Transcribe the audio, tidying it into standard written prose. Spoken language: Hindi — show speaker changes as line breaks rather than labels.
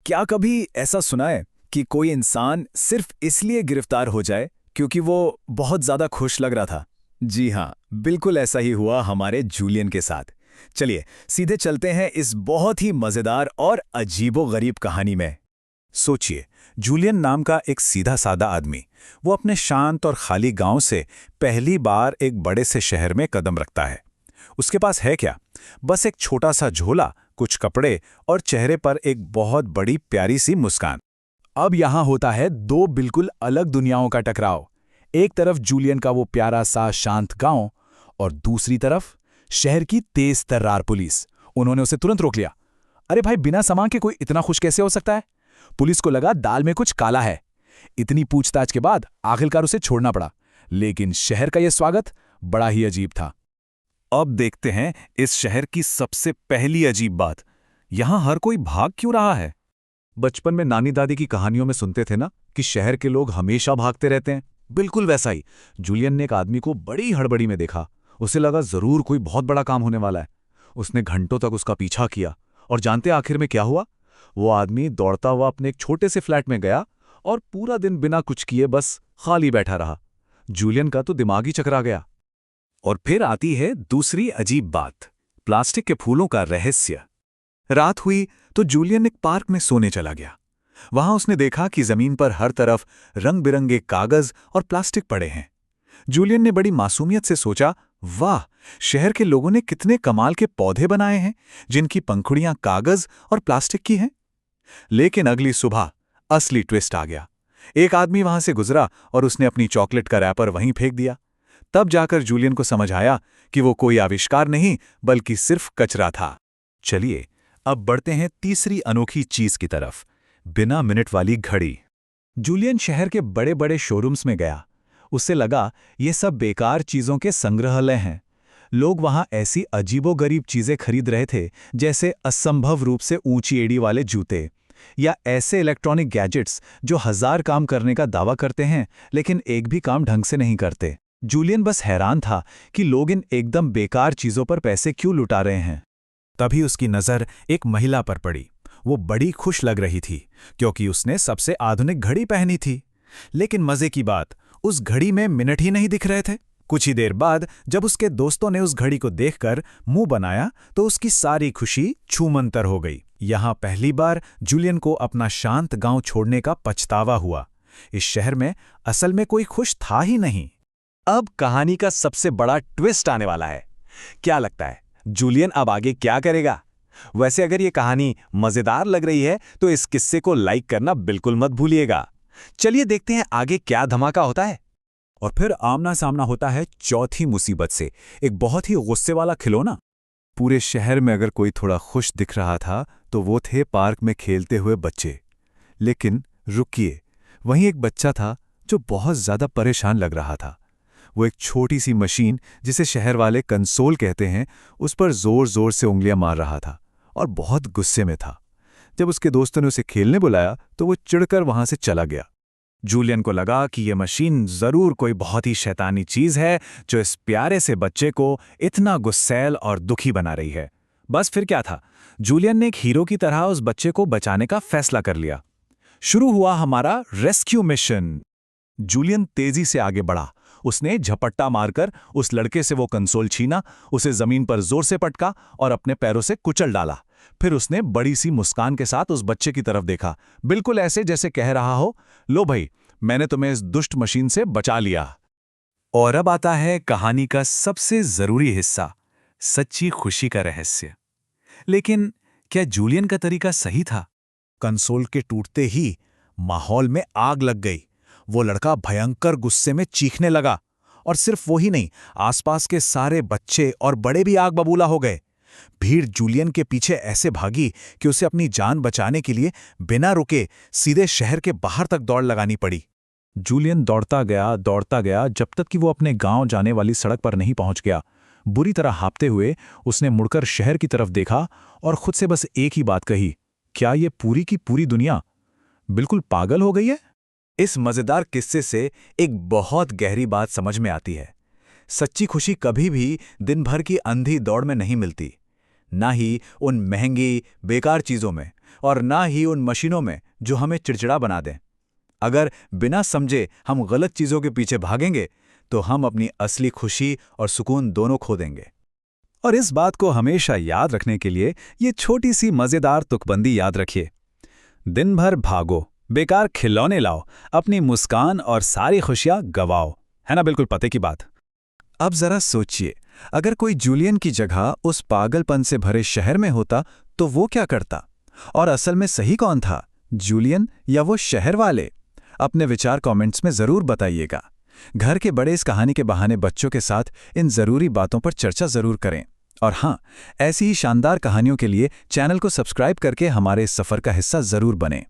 क्या कभी ऐसा सुना है कि कोई इंसान सिर्फ इसलिए गिरफ्तार हो जाए क्योंकि वो बहुत ज्यादा खुश लग रहा था? जी हाँ, बिल्कुल ऐसा ही हुआ हमारे जूलियन के साथ। चलिए सीधे चलते हैं इस बहुत ही मजेदार और अजीबो-गरीब कहानी में।
सोचिए, जूलियन नाम का एक सीधा सादा आदमी, वो अपने शांत और खाली गांव से पहली बार एक बड़े से शहर में कदम रखता है। उसके पास है क्या? बस एक छोटा सा झोला, कुछ कपड़े और चेहरे पर एक बहुत बड़ी प्यारी सी मुस्कान।
अब यहां होता है दो बिल्कुल अलग दुनियाओं का टकराव। एक तरफ जूलियन का वो प्यारा सा शांत गांव और दूसरी तरफ शहर की तेज तर्रार पुलिस। उन्होंने उसे तुरंत रोक लिया। अरे भाई, बिना सामान के कोई इतना खुश कैसे हो सकता है? पुलिस को लगा दाल में कुछ काला है। इतनी पूछताछ के बाद आखिरकार उसे छोड़ना पड़ा। लेकिन शहर का यह स्वागत बड़ा ही अजीब था।
अब देखते हैं इस शहर की सबसे पहली अजीब बात। यहां हर कोई भाग क्यों रहा है?
बचपन में नानी दादी की कहानियों में सुनते थे ना कि शहर के लोग हमेशा भागते रहते हैं। बिल्कुल वैसा ही जूलियन ने एक आदमी को बड़ी हड़बड़ी में देखा। उसे लगा जरूर कोई बहुत बड़ा काम होने वाला है। उसने घंटों तक उसका पीछा किया और जानते आखिर में क्या हुआ? वो आदमी दौड़ता हुआ अपने एक छोटे से फ्लैट में गया और पूरा दिन बिना कुछ किए बस खाली बैठा रहा। जूलियन का तो दिमाग ही चकरा गया।
और फिर आती है दूसरी अजीब बात, प्लास्टिक के फूलों का रहस्य। रात हुई तो जूलियन एक पार्क में सोने चला गया। वहां उसने देखा कि जमीन पर हर तरफ रंग बिरंगे कागज और प्लास्टिक पड़े हैं। जूलियन ने बड़ी मासूमियत से सोचा, वाह, शहर के लोगों ने कितने कमाल के पौधे बनाए हैं जिनकी पंखुड़ियां कागज और प्लास्टिक की हैं। लेकिन अगली सुबह असली ट्विस्ट आ गया। एक आदमी वहां से गुजरा और उसने अपनी चॉकलेट का रैपर वहीं फेंक दिया। तब जाकर जूलियन को समझ आया कि वो कोई आविष्कार नहीं बल्कि सिर्फ कचरा था। चलिए अब बढ़ते हैं तीसरी अनोखी चीज की तरफ, बिना मिनट वाली घड़ी।
जूलियन शहर के बड़े बड़े शोरूम्स में गया। उसे लगा ये सब बेकार चीजों के संग्रहालय हैं। लोग वहां ऐसी अजीबोगरीब चीजें खरीद रहे थे जैसे असंभव रूप से ऊंची एड़ी वाले जूते या ऐसे इलेक्ट्रॉनिक गैजेट्स जो 1000 काम करने का दावा करते हैं लेकिन एक भी काम ढंग से नहीं करते। जूलियन बस हैरान था कि लोग इन एकदम बेकार चीजों पर पैसे क्यों लुटा रहे हैं।
तभी उसकी नज़र एक महिला पर पड़ी। वो बड़ी खुश लग रही थी क्योंकि उसने सबसे आधुनिक घड़ी पहनी थी। लेकिन मजे की बात, उस घड़ी में मिनट ही नहीं दिख रहे थे। कुछ ही देर बाद जब उसके दोस्तों ने उस घड़ी को देखकर मुंह बनाया तो उसकी सारी खुशी छूमंतर हो गई। यहां पहली बार जूलियन को अपना शांत गांव छोड़ने का पछतावा हुआ। इस शहर में असल में कोई खुश था ही नहीं।
अब कहानी का सबसे बड़ा ट्विस्ट आने वाला है। क्या लगता है जूलियन अब आगे क्या करेगा? वैसे अगर ये कहानी मजेदार लग रही है तो इस किस्से को लाइक करना बिल्कुल मत भूलिएगा। चलिए देखते हैं आगे क्या धमाका होता है।
और फिर आमना सामना होता है चौथी मुसीबत से, एक बहुत ही गुस्से वाला खिलौना। पूरे शहर में अगर कोई थोड़ा खुश दिख रहा था तो वो थे पार्क में खेलते हुए बच्चे। लेकिन रुकिए, वहीं एक बच्चा था जो बहुत ज्यादा परेशान लग रहा था। वो एक छोटी सी मशीन, जिसे शहर वाले कंसोल कहते हैं, उस पर जोर जोर से उंगलियां मार रहा था और बहुत गुस्से में था। जब उसके दोस्तों ने उसे खेलने बुलाया तो वो चिढ़कर वहां से चला गया। जूलियन को लगा कि यह मशीन जरूर कोई बहुत ही शैतानी चीज है जो इस प्यारे से बच्चे को इतना गुस्सैल और दुखी बना रही है। बस फिर क्या था, जूलियन ने एक हीरो की तरह उस बच्चे को बचाने का फैसला कर लिया। शुरू हुआ हमारा रेस्क्यू मिशन। जूलियन तेजी से आगे बढ़ा। उसने झपट्टा मारकर उस लड़के से वो कंसोल छीना, उसे जमीन पर जोर से पटका और अपने पैरों से कुचल डाला। फिर उसने बड़ी सी मुस्कान के साथ उस बच्चे की तरफ देखा, बिल्कुल ऐसे जैसे कह रहा हो, लो भाई, मैंने तुम्हें इस दुष्ट मशीन से बचा लिया। और अब आता है कहानी का सबसे जरूरी हिस्सा, सच्ची खुशी का रहस्य। लेकिन क्या जूलियन का तरीका सही था? कंसोल के टूटते ही माहौल में आग लग गई। वो लड़का भयंकर गुस्से में चीखने लगा और सिर्फ वो ही नहीं, आसपास के सारे बच्चे और बड़े भी आग बबूला हो गए। भीड़ जूलियन के पीछे ऐसे भागी कि उसे अपनी जान बचाने के लिए बिना रुके सीधे शहर के बाहर तक दौड़ लगानी पड़ी। जूलियन दौड़ता गया जब तक कि वो अपने गांव जाने वाली सड़क पर नहीं पहुंच गया। बुरी तरह हांफते हुए उसने मुड़कर शहर की तरफ देखा और खुद से बस एक ही बात कही, क्या ये पूरी की पूरी दुनिया बिल्कुल पागल हो गई है? इस मजेदार किस्से से एक बहुत गहरी बात समझ में आती है। सच्ची खुशी कभी भी दिन भर की अंधी दौड़ में नहीं मिलती, ना ही उन महंगी बेकार चीजों में,
और ना ही उन मशीनों में जो हमें चिड़चिड़ा बना दें। अगर बिना समझे हम गलत चीज़ों के पीछे भागेंगे तो हम अपनी असली खुशी और सुकून दोनों खो देंगे।
और इस बात को हमेशा याद रखने के लिए ये छोटी सी मज़ेदार तुकबंदी याद रखिए। दिन भर भागो, बेकार खिलौने लाओ, अपनी मुस्कान और सारी खुशियां गवाओ। है ना बिल्कुल पते की बात।
अब जरा सोचिए, अगर कोई जूलियन की जगह उस पागलपन से भरे शहर में होता तो वो क्या करता? और असल में सही कौन था, जूलियन या वो शहर वाले? अपने विचार कमेंट्स में ज़रूर बताइएगा। घर के बड़े इस कहानी के बहाने बच्चों के साथ इन ज़रूरी बातों पर चर्चा ज़रूर करें। और हाँ, ऐसी ही शानदार कहानियों के लिए चैनल को सब्सक्राइब करके हमारे इस सफ़र का हिस्सा ज़रूर बनें।